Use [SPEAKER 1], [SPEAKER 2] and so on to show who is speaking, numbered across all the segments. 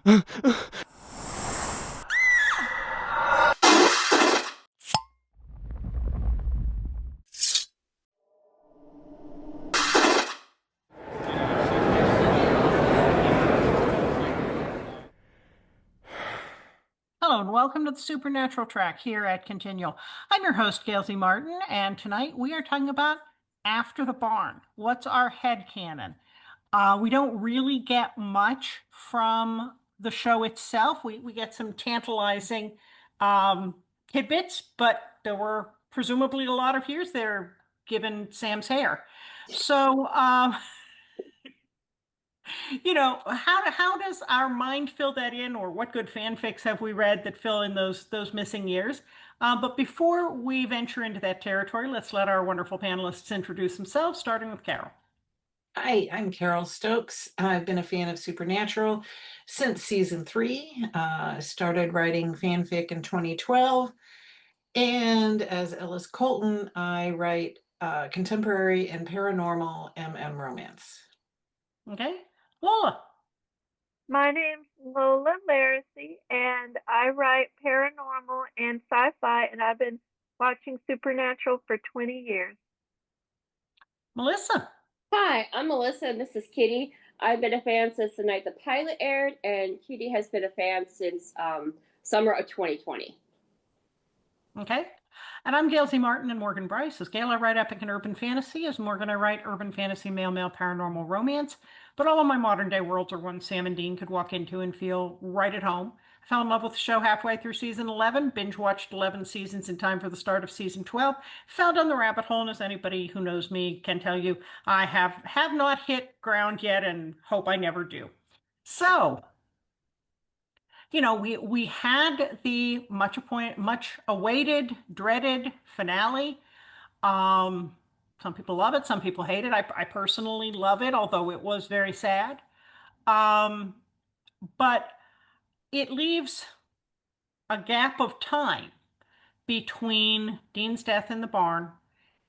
[SPEAKER 1] Hello and welcome to the Supernatural Track here at Continual. I'm your host, Gail Martin, and tonight we are talking about After the Barn. What's our headcanon? We don't really get much from the show itself. We get some tantalizing tidbits, but there were presumably a lot of years there given Sam's hair. So, how does our mind fill that in, or what good fanfics have we read that fill in those missing years? But before we venture into that territory, let's let our wonderful panelists introduce themselves, starting with Carole.
[SPEAKER 2] Hi, I'm Carole Stokes. I've been a fan of Supernatural since season 3. Started writing fanfic in 2012. And as Ellis Colton, I write contemporary and paranormal romance.
[SPEAKER 1] Okay, Lola.
[SPEAKER 3] My name's Lola Lariscy, and I write paranormal and sci-fi, and I've been watching Supernatural for 20 years.
[SPEAKER 1] Melissa.
[SPEAKER 4] Hi, I'm Melissa, and this is Kitty. I've been a fan since the night the pilot aired, and Kitty has been a fan since summer of 2020.
[SPEAKER 1] Okay. And I'm Gail Martin, and Morgan Bryce. As Gail, I write epic and urban fantasy. As Morgan, I write urban fantasy, male paranormal romance. But all of my modern day worlds are ones Sam and Dean could walk into and feel right at home. I fell in love with the show halfway through season 11, binge watched 11 seasons in time for the start of season 12, fell down the rabbit hole, and as anybody who knows me can tell you, I have not hit ground yet and hope I never do. So, we had the much awaited, dreaded finale. Some people love it, some people hate it. I personally love it, although it was very sad. But it leaves a gap of time between Dean's death in the barn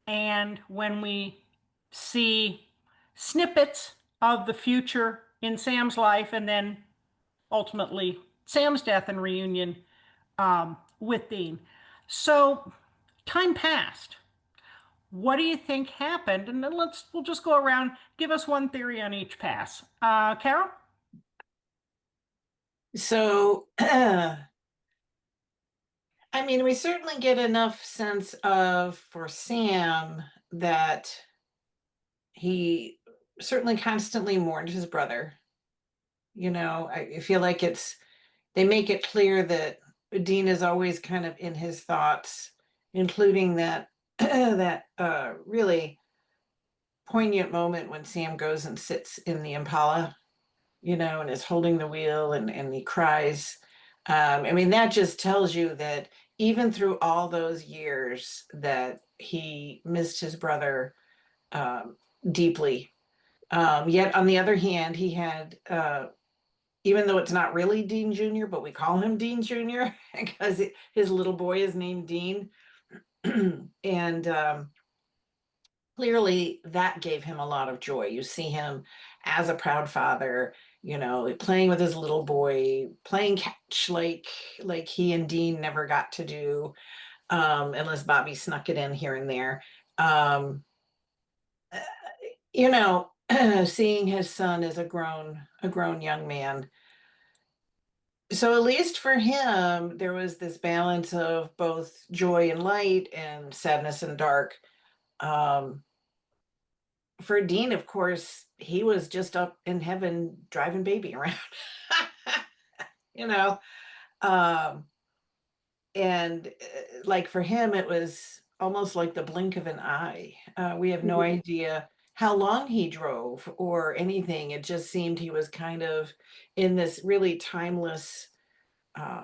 [SPEAKER 1] and when we see snippets of the future in Sam's life, and then ultimately Sam's death and reunion with Dean. So time passed. What do you think happened? And then we'll just go around, give us one theory on each pass. Carole?
[SPEAKER 2] So, I mean, we certainly get enough sense of, for Sam, that he certainly constantly mourned his brother. I feel like they make it clear that Dean is always kind of in his thoughts, including that that really poignant moment when Sam goes and sits in the Impala, and is holding the wheel and he cries. I mean, that just tells you that even through all those years that he missed his brother deeply. Yet on the other hand, he had even though it's not really Dean Jr., but we call him Dean Jr. because his little boy is named Dean. And clearly that gave him a lot of joy. You see him as a proud father, playing with his little boy, playing catch like he and Dean never got to do, unless Bobby snuck it in here and there. You know, seeing his son as a grown young man. So at least for him, there was this balance of both joy and light and sadness and dark. Um, for Dean, of course, he was just up in heaven driving baby around, you know. Um, and like for him, it was almost like the blink of an eye. We have no idea how long he drove or anything. It just seemed he was kind of in this really timeless uh,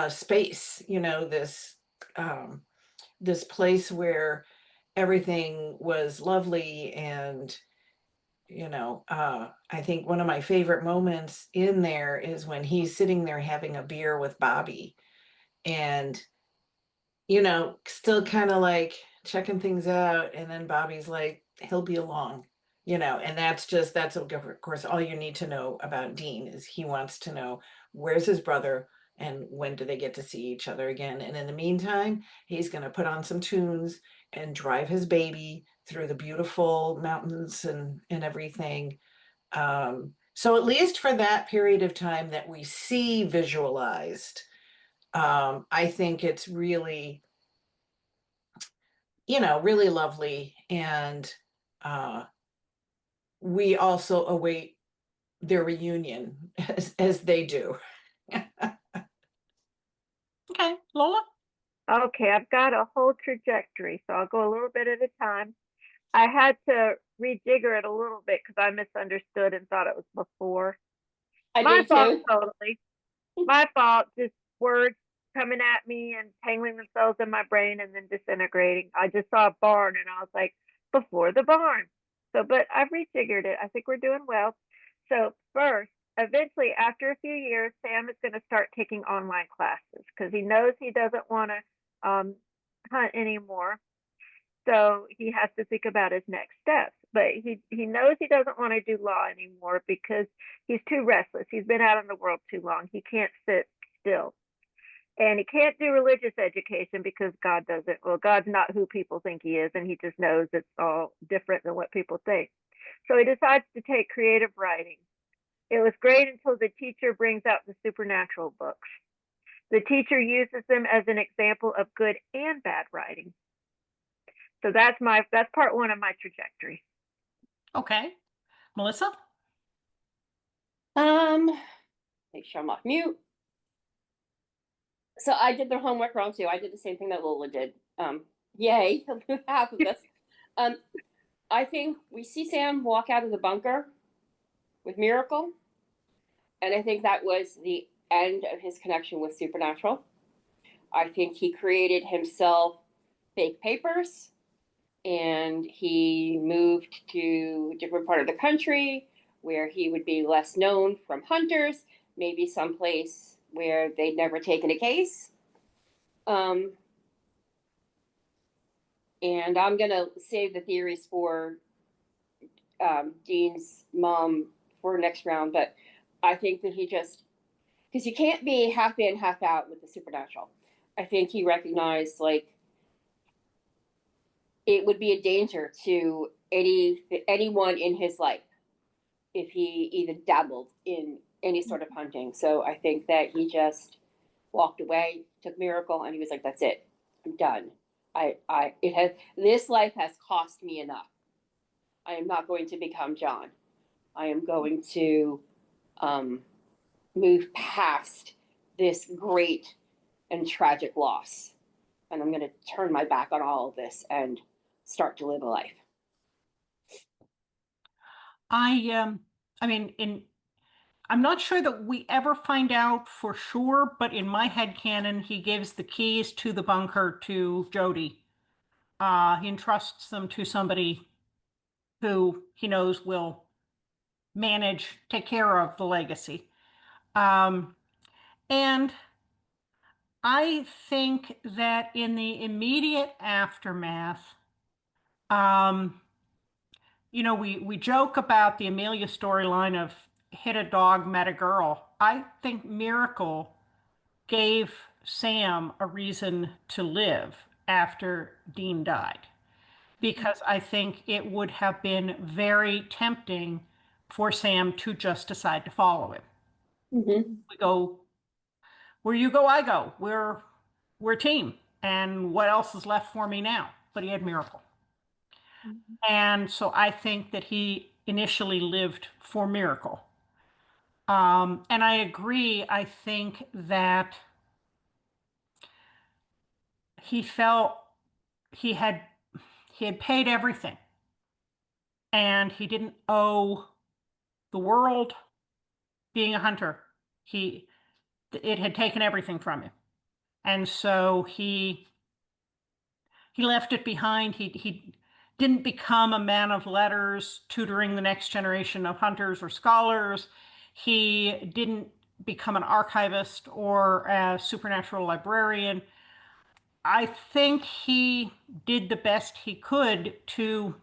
[SPEAKER 2] space, this place where everything was lovely. And I think one of my favorite moments in there is when he's sitting there having a beer with Bobby and still kind of like checking things out, and then Bobby's like, he'll be along, And that's of course all you need to know about Dean is he wants to know where's his brother and when do they get to see each other again. And in the meantime, he's going to put on some tunes and drive his baby through the beautiful mountains and everything. So at least for that period of time that we see visualized, I think it's really, really lovely. And uh, we also await their reunion as they do.
[SPEAKER 1] Okay, Lola?
[SPEAKER 3] Okay, I've got a whole trajectory, so I'll go a little bit at a time. I had to rejigger it a little bit because I misunderstood and thought it was before.
[SPEAKER 4] I
[SPEAKER 3] My
[SPEAKER 4] did
[SPEAKER 3] fault,
[SPEAKER 4] too.
[SPEAKER 3] totally. My fault. Just words coming at me and tangling themselves in my brain and then disintegrating. I just saw a barn and I was like, before the barn. So, but I've rejiggered it. I think we're doing well. So, first, eventually, after a few years, Sam is going to start taking online classes because he knows he doesn't want to hunt anymore. So he has to think about his next steps. But he knows he doesn't want to do law anymore because he's too restless. He's been out in the world too long. He can't sit still. And he can't do religious education because God doesn't. Well, God's not who people think he is, and he just knows it's all different than what people think. So he decides to take creative writing. It was great until the teacher brings out the supernatural books. The teacher uses them as an example of good and bad writing. So that's part one of my trajectory.
[SPEAKER 1] Okay. Melissa?
[SPEAKER 4] Make sure I'm off mute. So I did their homework wrong too. I did the same thing that Lola did. Yay, half of this. I think we see Sam walk out of the bunker with Miracle, and I think that was the end of his connection with Supernatural. I think he created himself fake papers, and he moved to a different part of the country where he would be less known from hunters, maybe someplace where they'd never taken a case. And I'm gonna save the theories for Dean's mom for next round, but I think that he just, because you can't be half in, half out with the supernatural. I think he recognized like it would be a danger to anyone in his life if he even dabbled in any sort of hunting. So I think that he just walked away, took Miracle, and he was like, "That's it, I'm done. This life has cost me enough. I am not going to become John. I am going to move past this great and tragic loss, and I'm going to turn my back on all of this and start to live a life."
[SPEAKER 1] I mean, I'm not sure that we ever find out for sure, but in my head canon, he gives the keys to the bunker to Jody. He entrusts them to somebody who he knows will take care of the legacy. And I think that in the immediate aftermath, um, we joke about the Amelia storyline of hit a dog, met a girl. I think Miracle gave Sam a reason to live after Dean died, because I think it would have been very tempting for Sam to just decide to follow him.
[SPEAKER 4] Mm-hmm.
[SPEAKER 1] We go where you go, I go. We're a team, and what else is left for me now? But he had Miracle. And so I think that he initially lived for Miracle. And I agree. I think that he felt he had he had paid everything, and he didn't owe the world being a hunter. It had taken everything from him, and so he left it behind. He didn't become a man of letters, tutoring the next generation of hunters or scholars. He didn't become an archivist or a supernatural librarian. I think he did the best he could to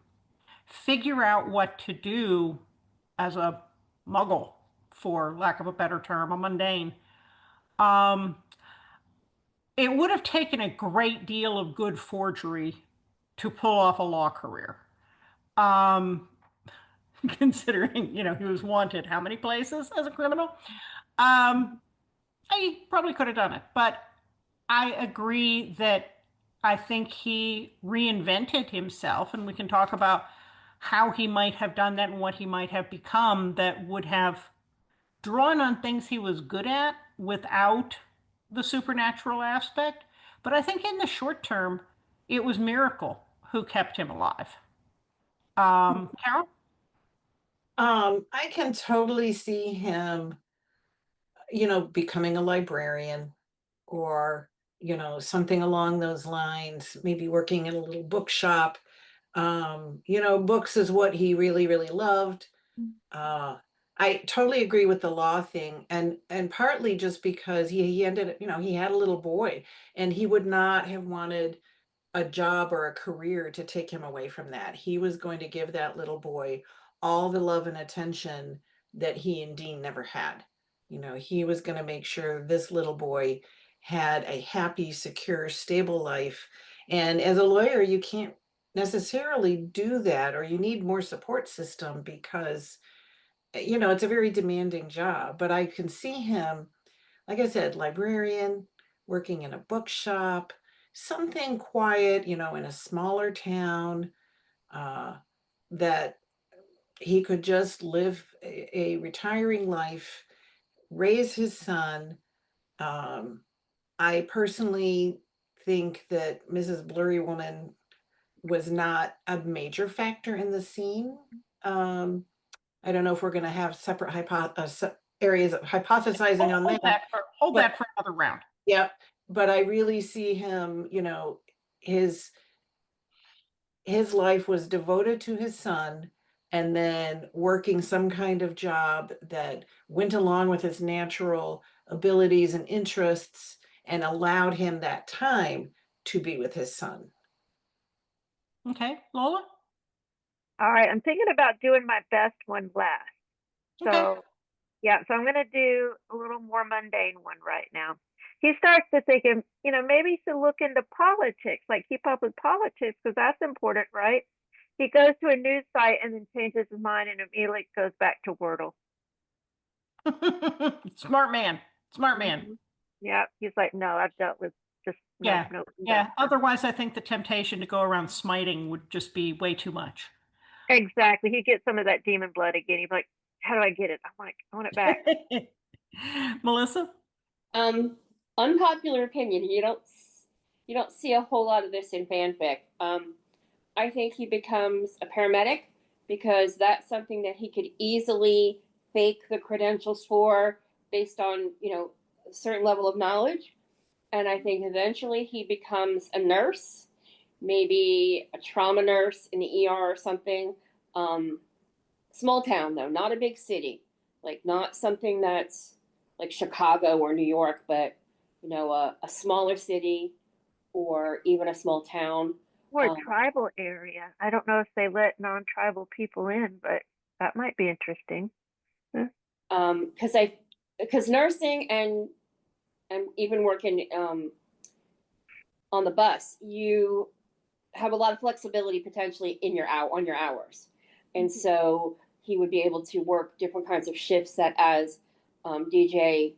[SPEAKER 1] figure out what to do as a muggle, for lack of a better term, a mundane. Um, it would have taken a great deal of good forgery to pull off a law career. Um, Considering, he was wanted how many places as a criminal? Um, I probably could have done it, but I agree that I think he reinvented himself, and we can talk about how he might have done that and what he might have become that would have drawn on things he was good at without the supernatural aspect. But I think in the short term, it was Miracle who kept him alive. Carol?
[SPEAKER 2] I can totally see him, becoming a librarian or, something along those lines, maybe working in a little bookshop. Books is what he really, really loved. Uh, I totally agree with the law thing, and partly just because he ended, he had a little boy, and he would not have wanted a job or a career to take him away from that. He was going to give that little boy all the love and attention that he and Dean never had. He was going to make sure this little boy had a happy, secure, stable life. And as a lawyer, you can't necessarily do that, or you need more support system because, it's a very demanding job. But I can see him, like I said, librarian, working in a bookshop, something quiet, in a smaller town, uh, that he could just live a retiring life, raise his son. Um, I personally think that Mrs. Blurry Woman was not a major factor in the scene. Um, I don't know if we're going to have separate areas of hypothesizing on
[SPEAKER 1] Hold
[SPEAKER 2] that,
[SPEAKER 1] that for hold
[SPEAKER 2] but
[SPEAKER 1] that for another round.
[SPEAKER 2] yeah, but I really see him, his his life was devoted to his son and then working some kind of job that went along with his natural abilities and interests and allowed him that time to be with his son.
[SPEAKER 1] Okay, Lola?
[SPEAKER 3] All right, I'm thinking about doing my best one last.
[SPEAKER 1] Okay.
[SPEAKER 3] So, yeah, so I'm going to do a little more mundane one right now. He starts to thinking, maybe he should look into politics, like keep up with politics, because that's important, right? He goes to a news site and then changes his mind and immediately goes back to Wordle.
[SPEAKER 1] Smart man. Smart man.
[SPEAKER 3] Hmm. Yeah, he's like, no, I've dealt with just nope,
[SPEAKER 1] Yeah.
[SPEAKER 3] nope, I'm
[SPEAKER 1] Yeah.
[SPEAKER 3] done.
[SPEAKER 1] Otherwise, I think the temptation to go around smiting would just be way too much.
[SPEAKER 3] Exactly. He gets some of that demon blood again. He's like, how do I get it? I'm like, I want it back.
[SPEAKER 1] Melissa?
[SPEAKER 4] Um, Unpopular opinion. You don't see a whole lot of this in fanfic. I think he becomes a paramedic because that's something that he could easily fake the credentials for based on a certain level of knowledge. And I think eventually he becomes a nurse, maybe a trauma nurse in the ER or something. Um, Small town though, not a big city, like not something that's like Chicago or New York, but a smaller city or even a small town.
[SPEAKER 3] Or a
[SPEAKER 4] Um,
[SPEAKER 3] tribal area. I don't know if they let non-tribal people in, but that might be interesting. Huh?
[SPEAKER 4] because because nursing and even working on the bus, you have a lot of flexibility potentially in your on your hours, and so he would be able to work different kinds of shifts that as DJ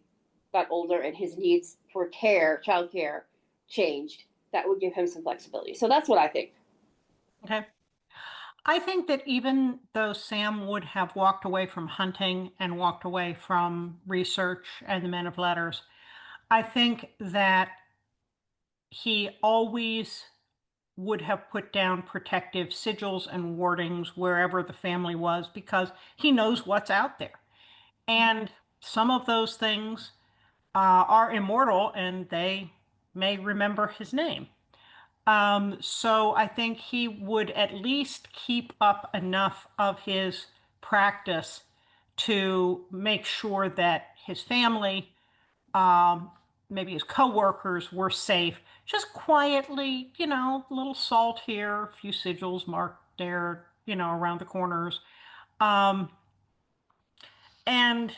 [SPEAKER 4] got older and his needs for childcare changed, that would give him some flexibility. So that's what I think.
[SPEAKER 1] Okay. I think that even though Sam would have walked away from hunting and walked away from research and the men of letters, I think that he always would have put down protective sigils and wardings wherever the family was because he knows what's out there. And some of those things are immortal and they may remember his name. So I think he would at least keep up enough of his practice to make sure that his family, um, maybe his coworkers were safe. Just quietly, a little salt here, a few sigils marked there, around the corners. Um, and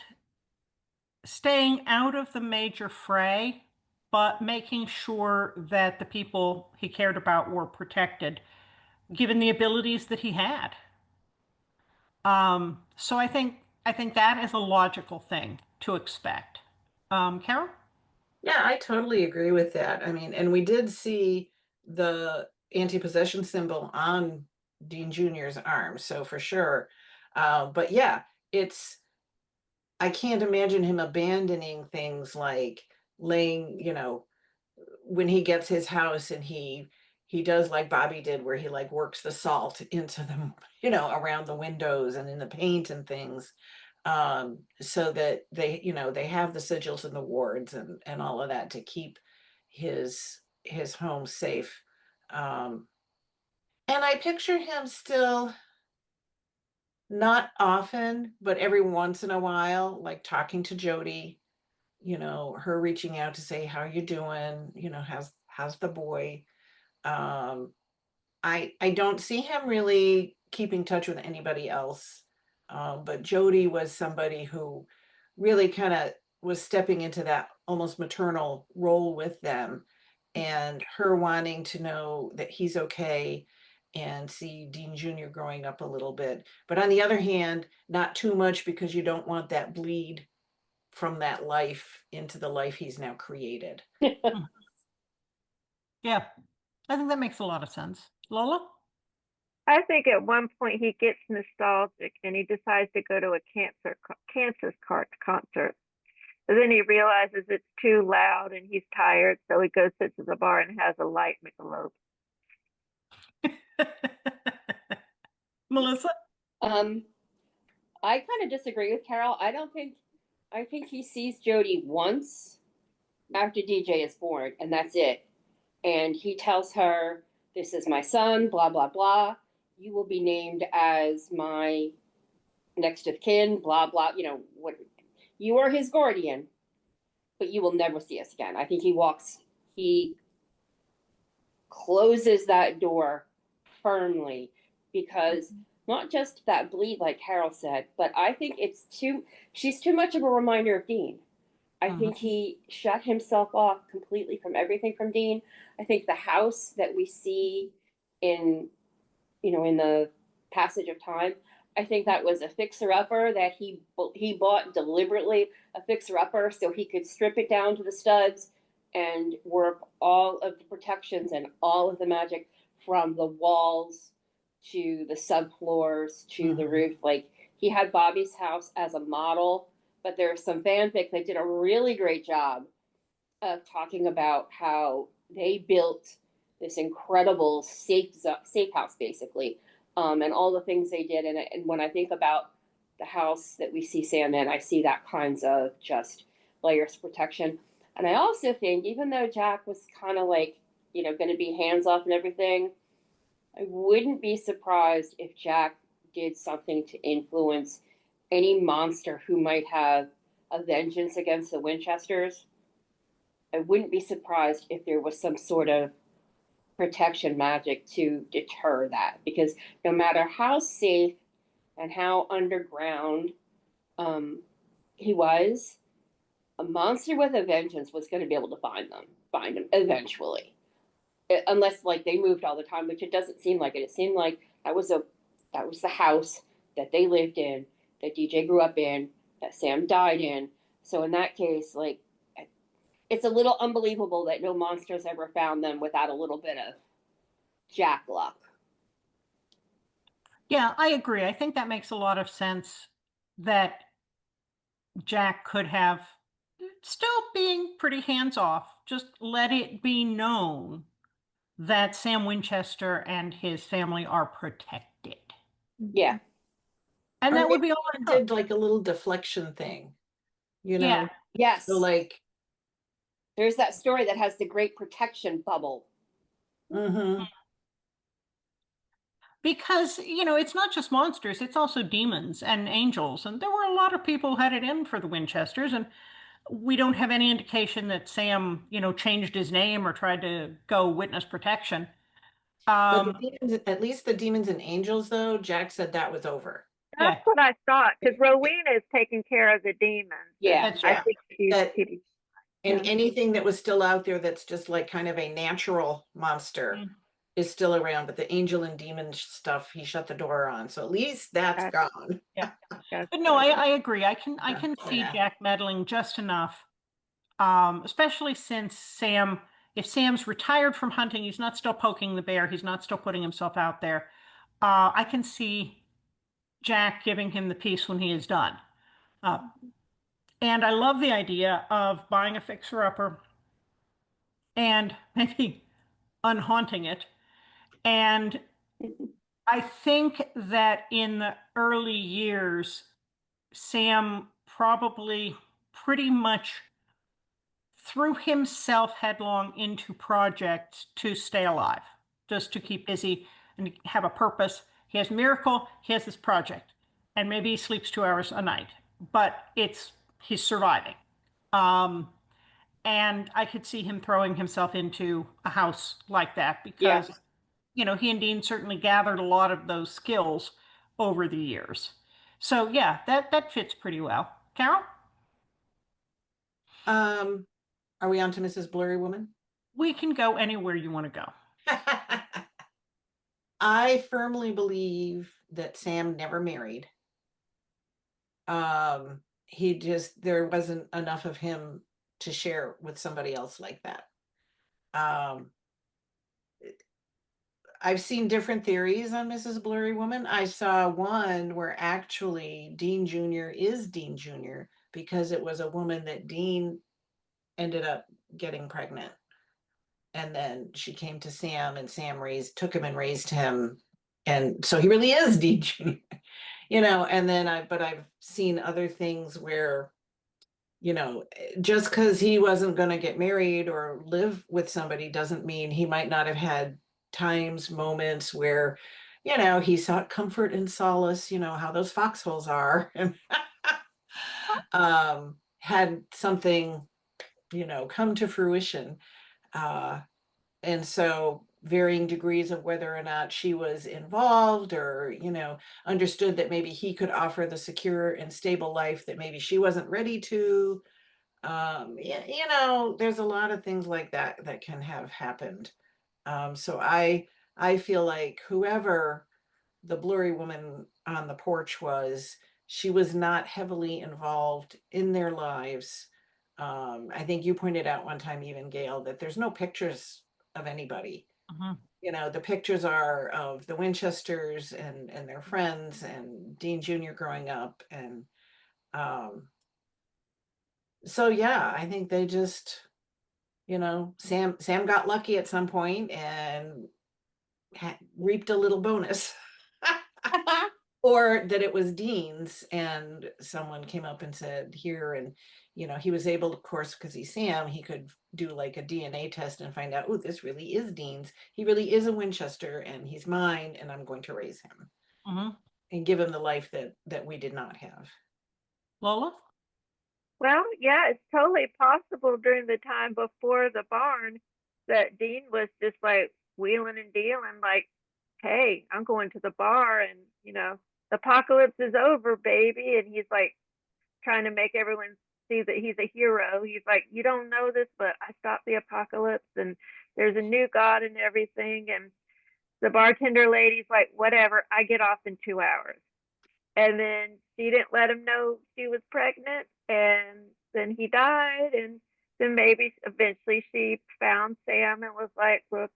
[SPEAKER 1] staying out of the major fray, but making sure that the people he cared about were protected, given the abilities that he had. So I think that is a logical thing to expect. Carol?
[SPEAKER 2] Yeah, I totally agree with that. I mean, and we did see the anti-possession symbol on Dean Jr.'s arm, so for sure. But yeah, it's I can't imagine him abandoning things like laying, when he gets his house and he does like Bobby did, where he like works the salt into them, around the windows and in the paint and things, so that they have the sigils and the wards and all of that to keep his home safe. And I picture him still, not often, but every once in a while, like talking to Jody, her reaching out to say, how you doing? How's the boy? Um, I don't see him really keeping touch with anybody else. But Jody was somebody who really kind of was stepping into that almost maternal role with them, and her wanting to know that he's okay and see Dean Jr. growing up a little bit. But on the other hand, not too much, because you don't want that bleed from that life into the life he's now created.
[SPEAKER 1] Hmm. Yeah, I think that makes a lot of sense. Lola?
[SPEAKER 3] I think at one point he gets nostalgic and he decides to go to a concert. But then he realizes it's too loud and he's tired, so he goes sits at the bar and has a light Michelob.
[SPEAKER 1] Melissa?
[SPEAKER 4] Um, I kind of disagree with Carol. I think he sees Jody once after DJ is born, and that's it. And he tells her, "This is my son, blah, blah, blah. You will be named as my next of kin, blah, blah. What you are his guardian, but you will never see us again." I think he closes that door firmly, because not just that bleed, like Carol said, but I think she's too much of a reminder of Dean. I
[SPEAKER 1] Mhm.
[SPEAKER 4] think he shut himself off completely from everything from Dean. I think the house that we see in, in the passage of time, I think that was a fixer upper that he bought deliberately, a fixer upper so he could strip it down to the studs and work all of the protections and all of the magic from the walls to the subfloors to the
[SPEAKER 2] Mhm.
[SPEAKER 4] roof. Like, he had Bobby's house as a model, but there's some fanfic that did a really great job of talking about how they built this incredible safe house, basically, and all the things they did. And when I think about the house that we see Sam in, I see that kinds of just layers of protection. And I also think, even though Jack was kind of like, going to be hands off and everything, I wouldn't be surprised if Jack did something to influence any monster who might have a vengeance against the Winchesters. I wouldn't be surprised if there was some sort of protection magic to deter that, because no matter how safe and how underground um, he was, a monster with a vengeance was going to be able to find him eventually. Unless, like, they moved all the time, which it doesn't seem like it. It seemed like that was the house that they lived in, that DJ grew up in, that Sam died in. So in that case, like, it's a little unbelievable that no monsters ever found them without a little bit of Jack luck.
[SPEAKER 1] Yeah, I agree. I think that makes a lot of sense that Jack could have, still being pretty hands off, just let it be known that Sam Winchester and his family are protected.
[SPEAKER 4] Yeah.
[SPEAKER 1] And
[SPEAKER 2] Or
[SPEAKER 1] that
[SPEAKER 2] maybe
[SPEAKER 1] would be all it
[SPEAKER 2] he did
[SPEAKER 1] took.
[SPEAKER 2] like a little deflection thing, you
[SPEAKER 1] Yeah,
[SPEAKER 2] know? So
[SPEAKER 4] Yes.
[SPEAKER 2] like,
[SPEAKER 4] There's that story that has the great protection bubble.
[SPEAKER 2] mm-hmm.
[SPEAKER 1] because, it's not just monsters, it's also demons and angels. And there were a lot of people headed in for the Winchesters, and we don't have any indication that Sam, changed his name or tried to go witness protection.
[SPEAKER 2] But the
[SPEAKER 1] Um,
[SPEAKER 2] demons, at least the demons and angels, though, Jack said that was over.
[SPEAKER 1] yeah,
[SPEAKER 3] That's what I thought, because Rowena is taking care of the demons, and
[SPEAKER 4] Yeah.
[SPEAKER 1] that's
[SPEAKER 3] I
[SPEAKER 1] right.
[SPEAKER 2] Yeah.
[SPEAKER 3] think she's
[SPEAKER 2] That
[SPEAKER 3] keeping.
[SPEAKER 2] and
[SPEAKER 3] Yeah.
[SPEAKER 2] anything that was still out there that's just like kind of a natural monster
[SPEAKER 1] Mm.
[SPEAKER 2] is still around, but the angel and demon stuff, he shut the door on. So at least that's
[SPEAKER 3] That's,
[SPEAKER 2] gone.
[SPEAKER 1] Yeah.
[SPEAKER 3] that's
[SPEAKER 1] But no,
[SPEAKER 3] good.
[SPEAKER 1] I agree. I
[SPEAKER 2] Yeah.
[SPEAKER 1] can see
[SPEAKER 2] Yeah.
[SPEAKER 1] Jack meddling just enough. Especially since if Sam's retired from hunting, he's not still poking the bear, he's not still putting himself out there. I can see Jack giving him the piece when he is done. Uh, and I love the idea of buying a fixer-upper and maybe unhaunting it. And I think that in the early years, Sam probably pretty much threw himself headlong into projects to stay alive, just to keep busy and have a purpose. He has Miracle, he has this project, and maybe he sleeps 2 hours a night, but he's surviving. Um, and I could see him throwing himself into a house like that
[SPEAKER 4] Yeah.
[SPEAKER 1] because, he and Dean certainly gathered a lot of those skills over the years. So yeah, that fits pretty well. Carol,
[SPEAKER 2] Um, are we on to Mrs. Blurry Woman?
[SPEAKER 1] we can go anywhere you want to go.
[SPEAKER 2] I firmly believe that Sam never married. There wasn't enough of him to share with somebody else like that. Um, I've seen different theories on Mrs. Blurry Woman. I saw one where actually Dean Jr. is Dean Jr. because it was a woman that Dean ended up getting pregnant. And then she came to Sam and Sam took him and raised him. And so he really is Dean Jr. And then I've seen other things where, just because he wasn't going to get married or live with somebody doesn't mean he might not have had times, moments where, he sought comfort and solace, how those foxholes are, and had something, come to fruition. Uh, and so varying degrees of whether or not she was involved or, understood that maybe he could offer the secure and stable life that maybe she wasn't ready to. There's a lot of things like that can have happened. So I feel like whoever the blurry woman on the porch was, she was not heavily involved in their lives. I think you pointed out one time, even Gail, that there's no pictures of anybody.
[SPEAKER 1] Mhm.
[SPEAKER 2] The pictures are of the Winchesters and their friends and Dean Jr. growing up. And so, yeah, I think they just, Sam got lucky at some point and reaped a little bonus. Or that it was Dean's and someone came up and said here, and he was able, of course, because he's Sam, he could do like a DNA test and find out, oh, this really is Dean's, he really is a Winchester and he's mine and I'm going to raise him
[SPEAKER 1] Mhm.
[SPEAKER 2] and give him the life that we did not have.
[SPEAKER 1] Lola?
[SPEAKER 3] Well, yeah, it's totally possible during the time before the barn that Dean was just like wheeling and dealing, like, hey, I'm going to the bar and, the apocalypse is over, baby. And he's like trying to make everyone see that he's a hero. He's like, you don't know this, but I stopped the apocalypse and there's a new God and everything. And the bartender lady's like, whatever, I get off in 2 hours. And then she didn't let him know she was pregnant, and then he died. And then maybe eventually she found Sam and was like, look,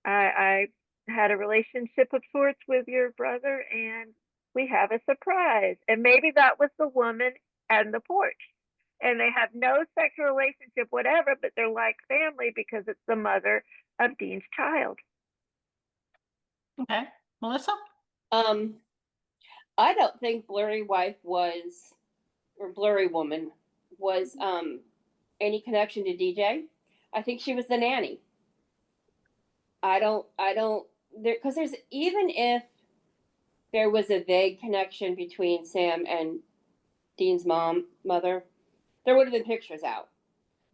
[SPEAKER 3] I had a relationship of sorts with your brother and we have a surprise. And maybe that was the woman and the porch, and they have no sexual relationship whatever, but they're like family because it's the mother of Dean's child.
[SPEAKER 1] Okay. Melissa?
[SPEAKER 4] Um, I don't think Blurry Woman was any connection to DJ. I think she was the nanny. I don't there because there's even if there was a vague connection between Sam and Dean's mother, there would have been pictures out.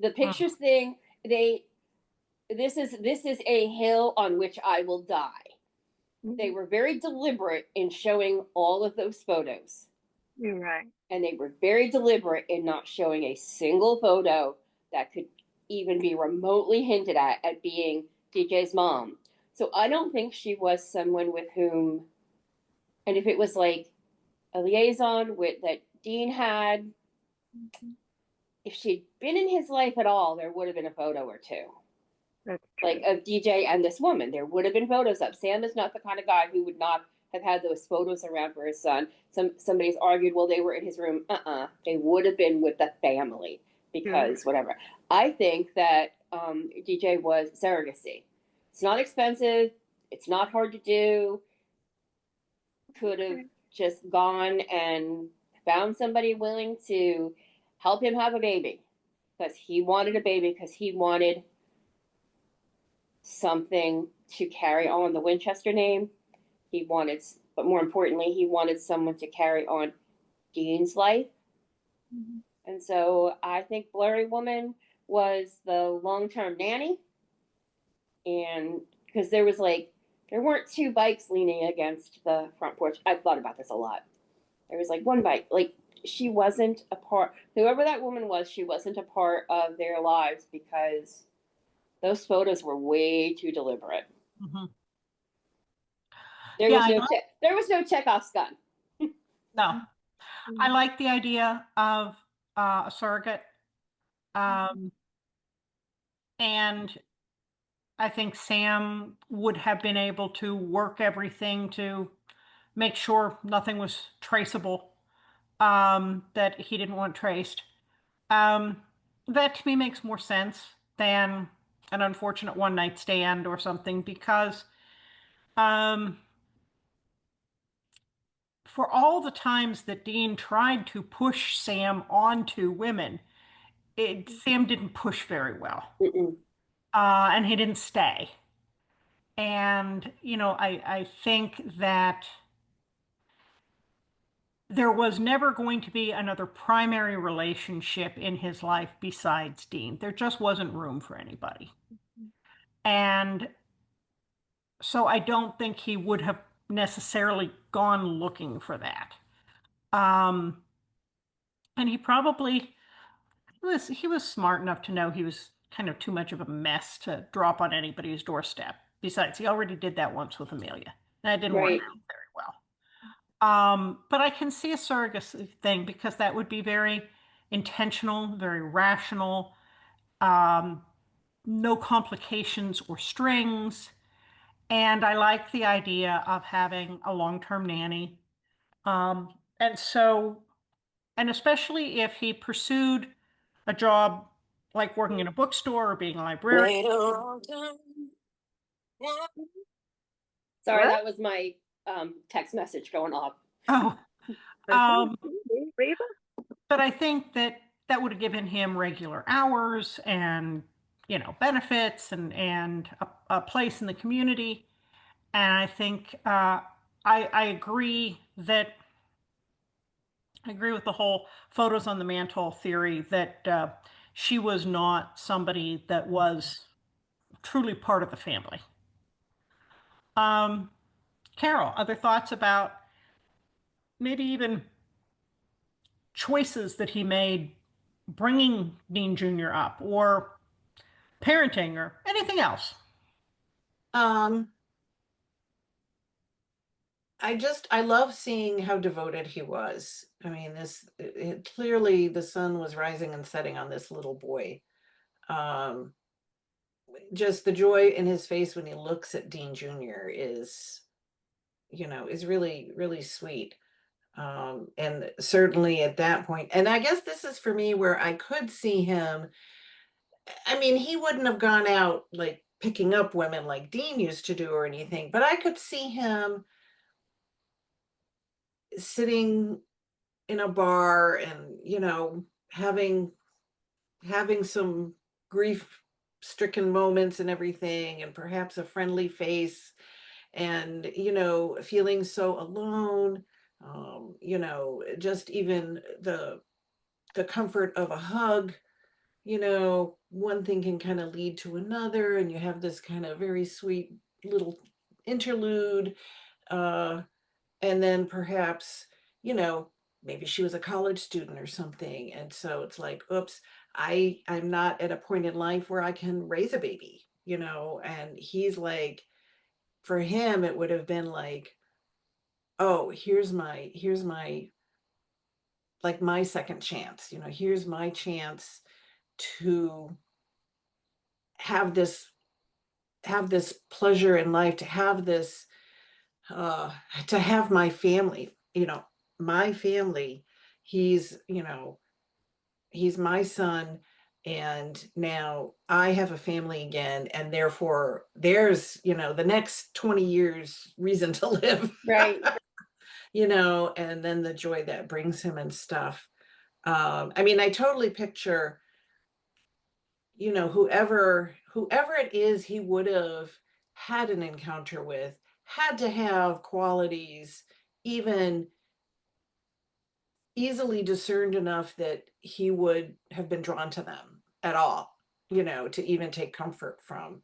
[SPEAKER 4] The
[SPEAKER 1] Mm.
[SPEAKER 4] pictures thing, they this is a hill on which I will die. They
[SPEAKER 3] Mhm.
[SPEAKER 4] were very deliberate in showing all of those photos.
[SPEAKER 3] You're right.
[SPEAKER 4] And they were very deliberate in not showing a single photo that could even be remotely hinted at being DJ's mom. So I don't think she was someone with whom, and if it was like a liaison with that Dean had,
[SPEAKER 3] Mhm.
[SPEAKER 4] if she'd been in his life at all, there would have been a photo or two.
[SPEAKER 3] That's
[SPEAKER 4] Like
[SPEAKER 3] true.
[SPEAKER 4] of DJ and this woman, there would have been photos up. Sam is not the kind of guy who would not have had those photos around for his son. Somebody's argued, well, they were in his room. They would have been with the family
[SPEAKER 3] You're
[SPEAKER 4] because whatever. I think that DJ was surrogacy. It's not expensive. It's not hard to do. Could have
[SPEAKER 3] right.
[SPEAKER 4] just gone and found somebody willing to help him have a baby because he wanted a baby because he wanted something to carry on the Winchester name. He wanted, but more importantly, he wanted someone to carry on Dean's life.
[SPEAKER 3] Mhm.
[SPEAKER 4] And so I think Blurry Woman was the long term nanny. And because there was like, there weren't two bikes leaning against the front porch. I've thought about this a lot. There was like one bike, like she wasn't a part, whoever that woman was, she wasn't a part of their lives because those photos were way too deliberate.
[SPEAKER 1] Mhm.
[SPEAKER 4] There
[SPEAKER 1] Yeah,
[SPEAKER 4] was no there was no Chekhov's gun.
[SPEAKER 1] no, I
[SPEAKER 3] Mhm.
[SPEAKER 1] like the idea of a surrogate. Um, and I think Sam would have been able to work everything to make sure nothing was traceable, that he didn't want traced. Um, that to me makes more sense than an unfortunate one night stand or something because um, for all the times that Dean tried to push Sam onto women, Sam didn't push very well,
[SPEAKER 4] Mm-mm.
[SPEAKER 1] and he didn't stay. And, I think that there was never going to be another primary relationship in his life besides Dean. There just wasn't room for anybody. And so I don't think he would have necessarily gone looking for that. Um, and he was smart enough to know he was kind of too much of a mess to drop on anybody's doorstep. Besides, he already did that once with Amelia. That didn't work
[SPEAKER 4] Right.
[SPEAKER 1] out very well. But I can see a surrogacy thing because that would be very intentional, very rational, um, no complications or strings. And I like the idea of having a long-term nanny. And so, and especially if he pursued a job like working in a bookstore or being a librarian.
[SPEAKER 4] Sorry,
[SPEAKER 3] What?
[SPEAKER 4] that was my text message going off.
[SPEAKER 1] Oh,
[SPEAKER 3] Okay.
[SPEAKER 1] um,
[SPEAKER 3] Reba?
[SPEAKER 1] but I think that that would have given him regular hours and benefits and a place in the community. And I think I agree with the whole photos on the mantle theory that she was not somebody that was truly part of the family. Um, Carol, other thoughts about maybe even choices that he made bringing Dean Jr. up or parenting or anything else?
[SPEAKER 2] Um, I love seeing how devoted he was. I mean, clearly the sun was rising and setting on this little boy. Um, just the joy in his face when he looks at Dean Jr. is really, really sweet. And certainly at that point, and I guess this is for me where I could see him. I mean, he wouldn't have gone out like picking up women like Dean used to do or anything, but I could see him sitting in a bar and, having some grief stricken moments and everything, and perhaps a friendly face, and, feeling so alone. Just even the comfort of a hug, one thing can kind of lead to another, and you have this kind of very sweet little interlude. Uh, and then perhaps, you know, maybe she was a college student or something. And so it's like, oops, I'm not at a point in life where I can raise a baby, you know, and he's like, for him, it would have been like, oh, here's my like my second chance, you know, here's my chance to have this have this pleasure in life, to have this uh to have my family, you know, my family. He's, you know, he's my son, and now I have a family again, and therefore there's, you know, the next 20 years reason to live.
[SPEAKER 4] Right.
[SPEAKER 2] You know, and then the joy that brings him and stuff. I mean, I totally picture, you know, whoever it is he would have had an encounter with had to have qualities even easily discerned enough that he would have been drawn to them at all, you know, to even take comfort from.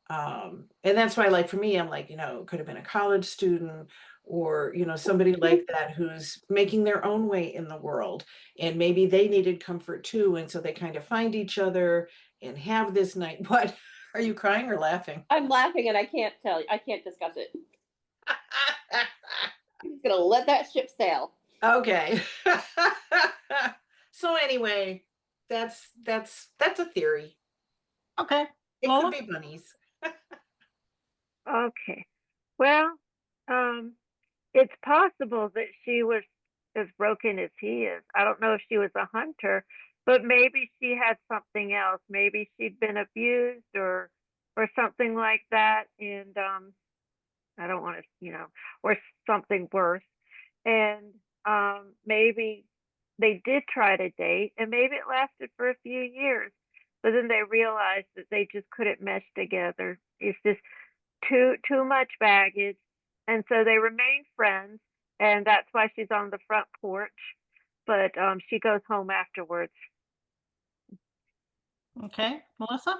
[SPEAKER 2] And that's why, like, for me, I'm like, you know, it could have been a college student, or, you know, somebody like that who's making their own way in the world. And maybe they needed comfort too. And so they kind of find each other and have this night. What? Are you crying or laughing?
[SPEAKER 4] I'm laughing and I can't tell you. I can't discuss it. I'm just gonna let that ship sail.
[SPEAKER 2] Okay. So anyway, that's a theory.
[SPEAKER 1] Okay.
[SPEAKER 2] It could
[SPEAKER 1] Lola?
[SPEAKER 2] be bunnies.
[SPEAKER 3] Okay. Well, um, it's possible that she was as broken as he is. I don't know if she was a hunter, but maybe she had something else. Maybe she'd been abused or something like that, and I don't want to, or something worse. And maybe they did try to date, and maybe it lasted for a few years, but then they realized that they just couldn't mesh together. It's just too much baggage, and so they remain friends, and that's why she's on the front porch, but she goes home afterwards.
[SPEAKER 1] Okay. Melissa?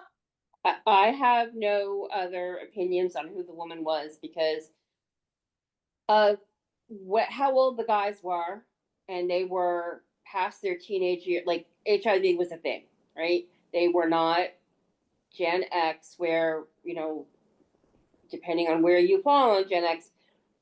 [SPEAKER 4] I have no other opinions on who the woman was because of how old the guys were, and they were past their teenage year. Like HIV was a thing, right? They were not Gen X, where depending on where you fall on Gen X,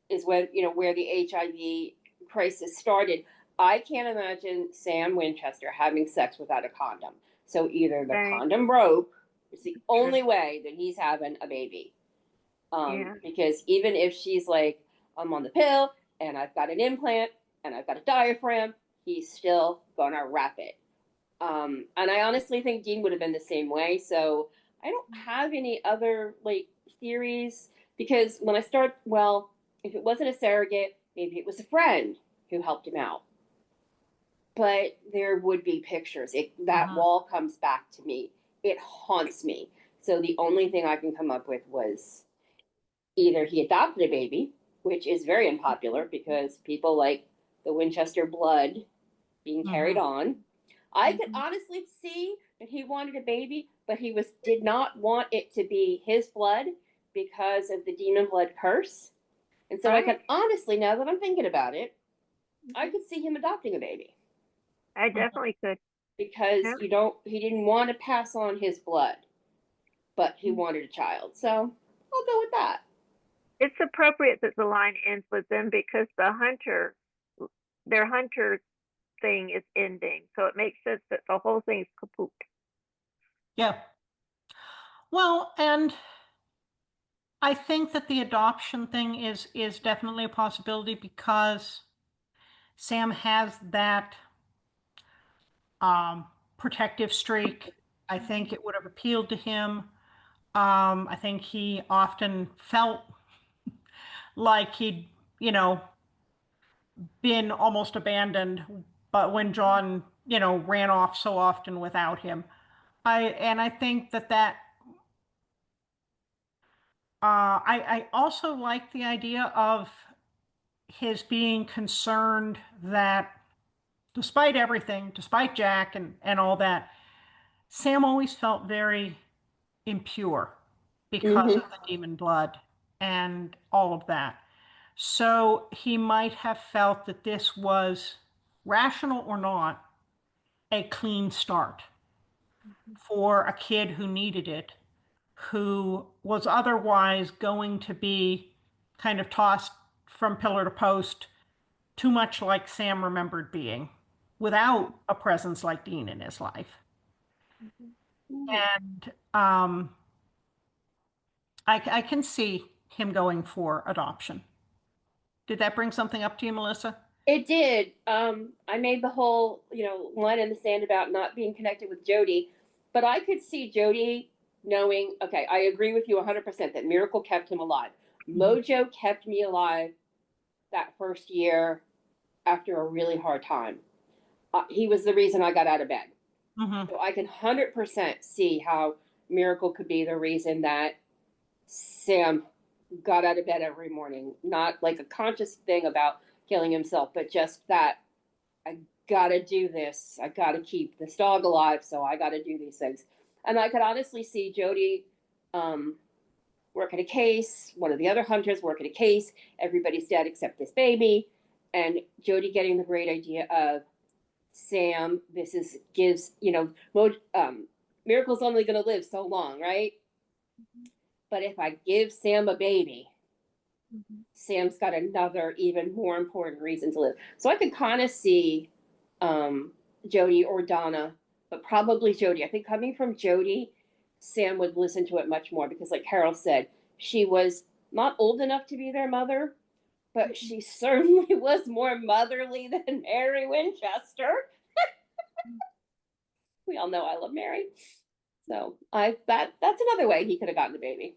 [SPEAKER 4] is when where the HIV crisis started. I can't imagine Sam Winchester having sex without a condom. So either the
[SPEAKER 3] Right.
[SPEAKER 4] condom broke, it's the
[SPEAKER 3] True.
[SPEAKER 4] only way that he's having a baby.
[SPEAKER 3] Yeah.
[SPEAKER 4] Because even if she's like, I'm on the pill and I've got an implant and I've got a diaphragm, he's still gonna wrap it. And I honestly think Dean would have been the same way. So I don't have any other like theories because when I start, well, if it wasn't a surrogate, maybe it was a friend who helped him out. But there would be pictures. That
[SPEAKER 1] Uh-huh.
[SPEAKER 4] wall comes back to me. It haunts me. So the only thing I can come up with was either he adopted a baby, which is very unpopular because people like the Winchester blood being carried
[SPEAKER 1] Mhm.
[SPEAKER 4] on. I could
[SPEAKER 3] Mhm.
[SPEAKER 4] honestly see that he wanted a baby, but he did not want it to be his blood because of the demon blood curse. And so I
[SPEAKER 3] Right.
[SPEAKER 4] can honestly, now that I'm thinking about it, I
[SPEAKER 3] Mhm.
[SPEAKER 4] could see him adopting a baby
[SPEAKER 3] I
[SPEAKER 1] Mhm.
[SPEAKER 3] definitely could.
[SPEAKER 4] because
[SPEAKER 3] Yeah.
[SPEAKER 4] he didn't want to pass on his blood, but he
[SPEAKER 3] Mhm.
[SPEAKER 4] wanted a child. So I'll go with that.
[SPEAKER 3] It's appropriate that the line ends with them because their hunter thing is ending. So it makes sense that the whole thing's kaput.
[SPEAKER 1] Yeah. Well, and I think that the adoption thing is definitely a possibility because Sam has that protective streak. I think it would have appealed to him. I think he often felt like he'd, you know, been almost abandoned, but when John, ran off so often without him. I think that I also like the idea of his being concerned that despite everything, despite Jack and all that, Sam always felt very impure because
[SPEAKER 4] Mm-hmm.
[SPEAKER 1] of the demon blood and all of that. So he might have felt that this was, rational or not, a clean start for a kid who needed it, who was otherwise going to be kind of tossed from pillar to post, too much like Sam remembered being, without a presence like Dean in his life. And I can see him going for adoption. Did that bring something up to you, Melissa?
[SPEAKER 4] It did. I made the whole, line in the sand about not being connected with Jody, but I could see Jody knowing, okay, I agree with you 100% that Miracle kept him alive. Mojo kept me alive that first year after a really hard time. He was the reason I got out of bed.
[SPEAKER 1] Mm-hmm.
[SPEAKER 4] So I can 100% see how Miracle could be the reason that Sam got out of bed every morning. Not like a conscious thing about killing himself, but just that I gotta do this. I gotta keep this dog alive, so I gotta do these things. And I could honestly see Jody working a case, one of the other hunters working a case, everybody's dead except this baby, and Jody getting the great idea of Sam, this is gives, Miracle's only gonna live so long, right? But if I give Sam a baby, Sam's got another even more important reason to live. So I could kind of see Jody or Donna, but probably Jody. I think coming from Jody, Sam would listen to it much more because, like Carole said, she was not old enough to be their mother, but she certainly was more motherly than Mary Winchester. We all know I love Mary. So that's another way he could have gotten the baby.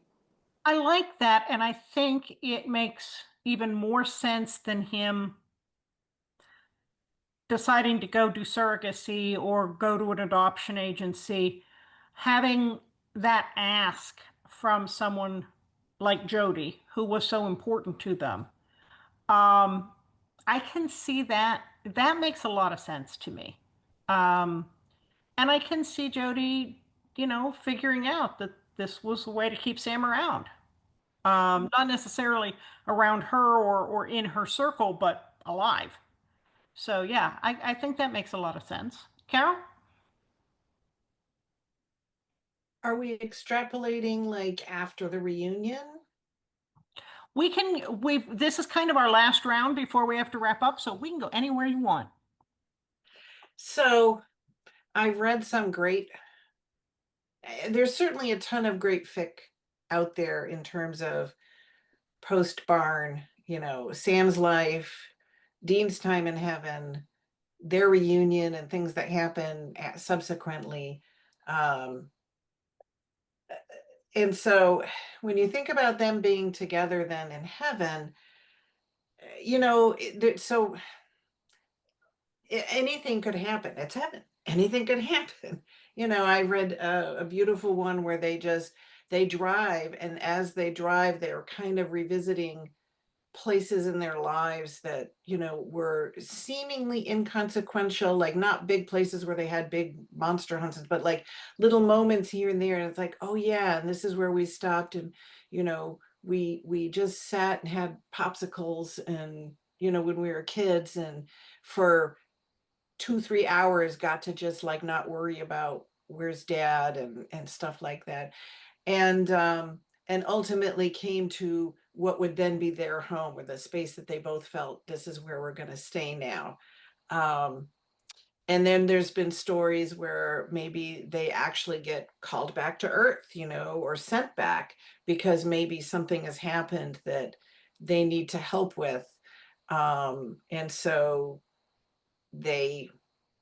[SPEAKER 1] I like that, and I think it makes even more sense than him deciding to go do surrogacy or go to an adoption agency, having that ask from someone like Jody, who was so important to them. Um, I can see that. That makes a lot of sense to me. Um, and I can see Jody, figuring out that this was the way to keep Sam around. Not necessarily around her or in her circle, but alive. So yeah, I think that makes a lot of sense. Carol?
[SPEAKER 2] Are we extrapolating like after the reunion?
[SPEAKER 1] This is kind of our last round before we have to wrap up, so we can go anywhere you want.
[SPEAKER 2] So I've read some great, there's certainly a ton of great fic out there in terms of post barn, Sam's life, Dean's time in heaven, their reunion, and things that happen subsequently. And so when you think about them being together then in heaven, so anything could happen. It's heaven. Anything could happen. I read a beautiful one where they drive, and as they drive, they're kind of revisiting places in their lives that were seemingly inconsequential, like not big places where they had big monster hunts, but like little moments here and there, and it's like, oh yeah, and this is where we stopped, and we just sat and had popsicles, and when we were kids, and for 2-3 hours got to just like not worry about where's dad and stuff like that, and ultimately came to what would then be their home, or the space that they both felt, this is where we're going to stay now. um, and then there's been stories where maybe they actually get called back to earth, or sent back because maybe something has happened that they need to help with, and so they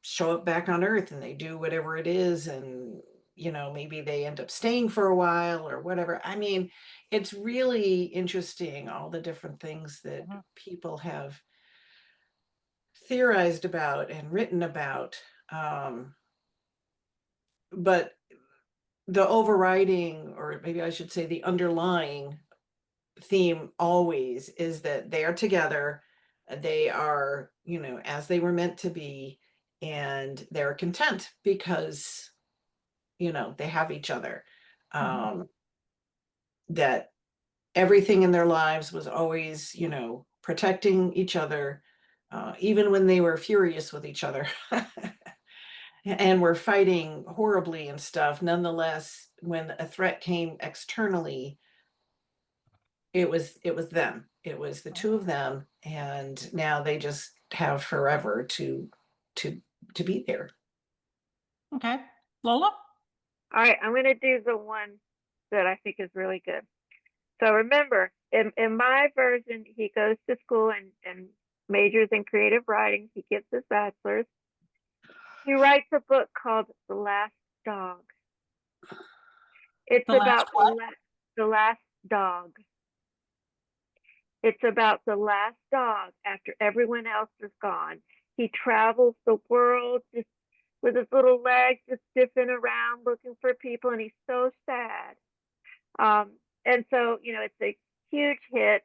[SPEAKER 2] show up back on earth and they do whatever it is, and maybe they end up staying for a while or whatever. I mean, it's really interesting, all the different things that
[SPEAKER 1] Mhm.
[SPEAKER 2] people have theorized about and written about, but the overriding, or maybe I should say the underlying theme always is that they are together, they are, as they were meant to be, and they're content because they have each other.
[SPEAKER 1] Mhm.
[SPEAKER 2] That everything in their lives was always, protecting each other, even when they were furious with each other and were fighting horribly and stuff. Nonetheless, when a threat came externally, it was them. It was the two of them, and now they just have forever to to be there.
[SPEAKER 1] Okay. Lola?
[SPEAKER 3] All right, I'm gonna do the one that I think is really good. So remember, in my version, he goes to school and majors in creative writing. He gets his bachelor's. He writes a book called The Last Dog. It's
[SPEAKER 1] The last
[SPEAKER 3] about
[SPEAKER 1] what?
[SPEAKER 3] the last dog. It's about the last dog after everyone else is gone. He travels the world just with his little legs just stiffing around looking for people, and he's so sad. And so, it's a huge hit,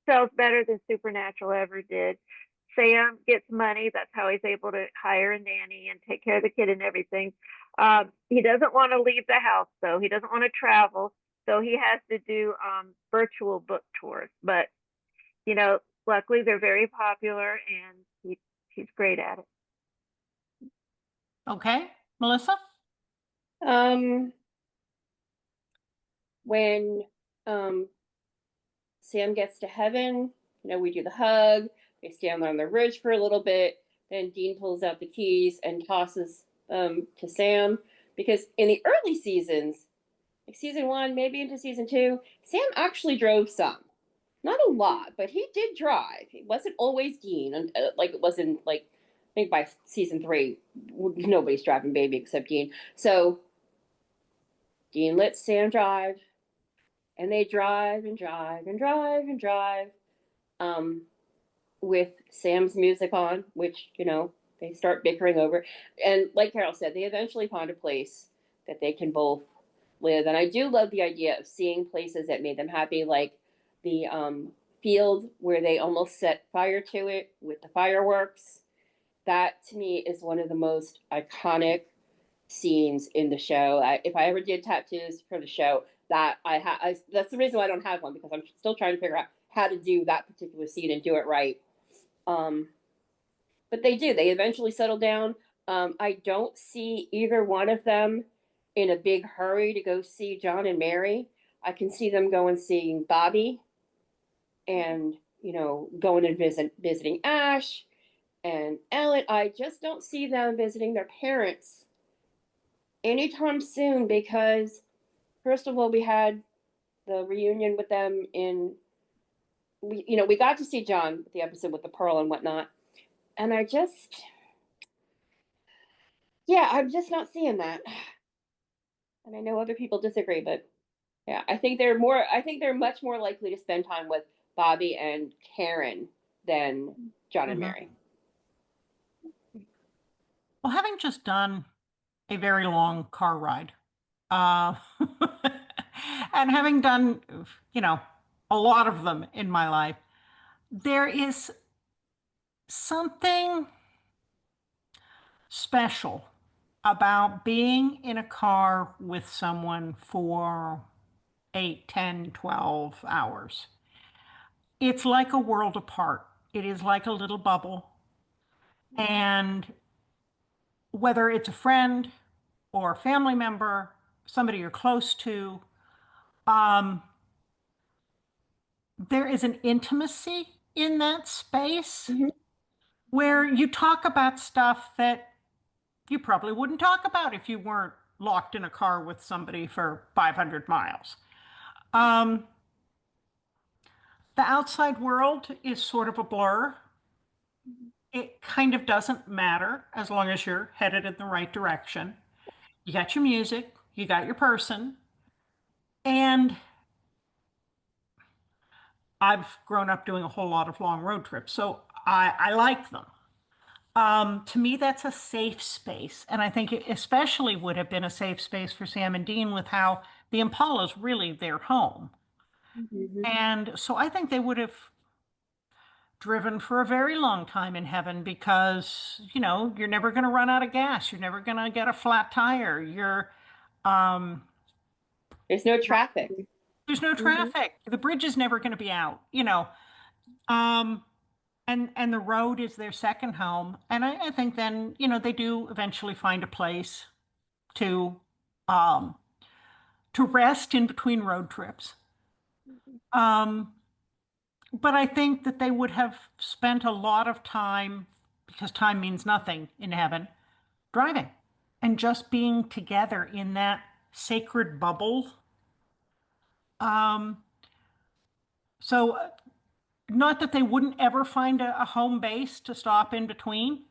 [SPEAKER 3] sells better than Supernatural ever did. Sam gets money. That's how he's able to hire a nanny and take care of the kid and everything. He doesn't want to leave the house, though. He doesn't want to travel. So he has to do virtual book tours. But, you know, luckily they're very popular and he's great at it.
[SPEAKER 1] Okay. Melissa?
[SPEAKER 4] Um, when Sam gets to heaven, we do the hug. They stand on the ridge for a little bit. Then Dean pulls out the keys and tosses to Sam because in the early seasons, like season 1, maybe into season 2, Sam actually drove some. Not a lot, but he did drive. It wasn't always Dean, like it wasn't like I think by season 3, nobody's driving baby except Dean. So Dean lets Sam drive, and they drive and drive and drive and drive, um, with Sam's music on, which they start bickering over. And like Carole said, they eventually find a place that they can both live. And I do love the idea of seeing places that made them happy, like the field where they almost set fire to it with the fireworks. That to me is one of the most iconic scenes in the show. If I ever did tattoos for the show, that's the reason why I don't have one, because I'm still trying to figure out how to do that particular scene and do it right. Um, but they do. They eventually settle down. I don't see either one of them in a big hurry to go see John and Mary. I can see them going seeing Bobby and going and visiting Ash and Ellen. I just don't see them visiting their parents anytime soon because, first of all, we had the reunion with them we got to see John the episode with the pearl and whatnot, and I'm just not seeing that. And I know other people disagree, but yeah, I think they're much more likely to spend time with Bobby and Karen than John and
[SPEAKER 1] Mhm.
[SPEAKER 4] Mary.
[SPEAKER 1] Well, having just done a very long car ride, uh, and having done, you know, a lot of them in my life, there is something special about being in a car with someone for 8, 10, 12 hours. It's like a world apart. It is like a little bubble. And whether it's a friend or a family member, somebody you're close to, um, there is an intimacy in that space
[SPEAKER 4] Mm-hmm.
[SPEAKER 1] where you talk about stuff that you probably wouldn't talk about if you weren't locked in a car with somebody for 500 miles. Um, the outside world is sort of a blur. It kind of doesn't matter as long as you're headed in the right direction. You got your music, you got your person, and I've grown up doing a whole lot of long road trips, so I like them. To me, that's a safe space, and I think it especially would have been a safe space for Sam and Dean with how the Impala's really their home.
[SPEAKER 4] Mm-hmm.
[SPEAKER 1] And so I think they would have driven for a very long time in heaven because, you're never going to run out of gas. You're never going to get a flat tire.
[SPEAKER 4] There's no traffic.
[SPEAKER 1] There's no
[SPEAKER 3] Mhm.
[SPEAKER 1] traffic. The bridge is never going to be out, Um, and the road is their second home. And I think then, they do eventually find a place to um to rest in between road trips. Um, but I think that they would have spent a lot of time, because time means nothing in heaven, driving and just being together in that sacred bubble. Um, so not that they wouldn't ever find a home base to stop in between,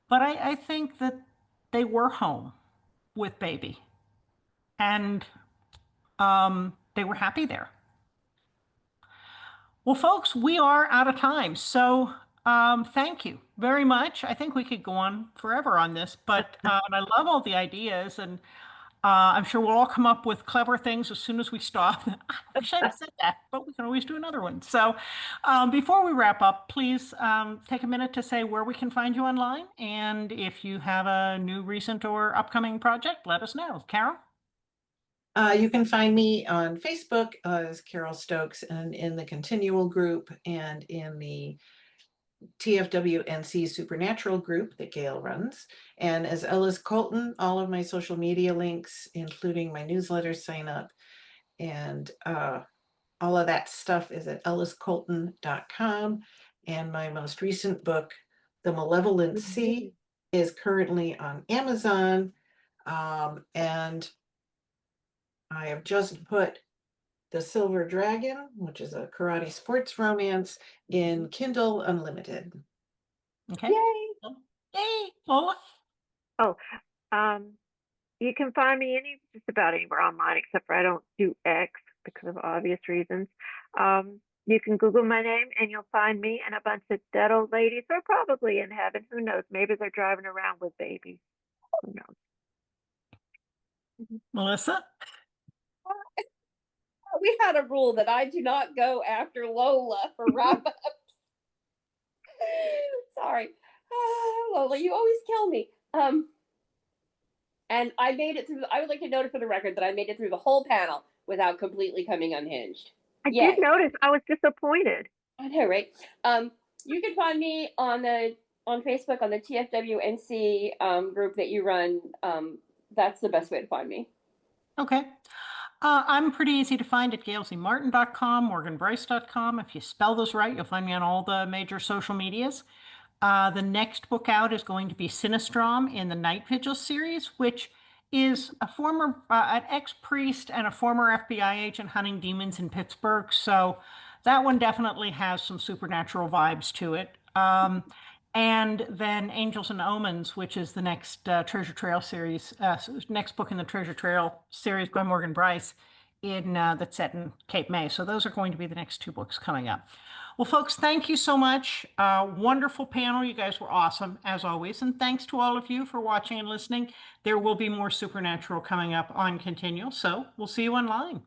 [SPEAKER 1] but I think that they were home with baby, and they were happy there. Well, folks, we are out of time. So thank you very much. I think we could go on forever on this, but and I love all the ideas, and I'm sure we'll all come up with clever things as soon as we stop. I wish I'd said that, but we can always do another one. So before we wrap up, please take a minute to say where we can find you online. And if you have a new, recent, or upcoming project, let us know. Carol?
[SPEAKER 2] You can find me on Facebook as Carole Stokes, and in the Continual group, and in the TFWNC Supernatural group that Gail runs, and as Ellis Colton. All of my social media links, including my newsletter sign up, and all of that stuff is at elliscolton.com. And my most recent book, The Malevolent Sea, is currently on Amazon. And I have just put The Silver Dragon, which is a karate sports romance, in Kindle Unlimited.
[SPEAKER 1] Okay.
[SPEAKER 4] Yay!
[SPEAKER 1] Yay! Lola?
[SPEAKER 3] Oh, you can find me just about anywhere online, except for I don't do X because of obvious reasons. You can Google my name and you'll find me and a bunch of dead old ladies who are probably in heaven. Who knows? Maybe they're driving around with babies. Who knows?
[SPEAKER 1] Melissa?
[SPEAKER 4] We had a rule that I do not go after Lola for wrap up. Sorry. Lola, you always kill me. And I made it through. I would like to note it for the record that I made it through the whole panel without completely coming unhinged.
[SPEAKER 3] I
[SPEAKER 4] Yay.
[SPEAKER 3] did notice. I was disappointed.
[SPEAKER 4] I know, right? You can find me on Facebook on the TFWNC group that you run. That's the best way to find me.
[SPEAKER 1] Okay. I'm pretty easy to find at gailzmartin.com, morganbryce.com. If you spell those right, you'll find me on all the major social medias. The next book out is going to be Sinistrom in the Night Vigil series, which is an ex-priest and a former FBI agent hunting demons in Pittsburgh. So that one definitely has some supernatural vibes to it. And then Angels and Omens, which is the next Treasure Trail series, next book in the Treasure Trail series by Morgan Bryce, that's set in Cape May. So those are going to be the next two books coming up. Well, folks, thank you so much. Wonderful panel. You guys were awesome, as always. And thanks to all of you for watching and listening. There will be more Supernatural coming up on Continual, so we'll see you online.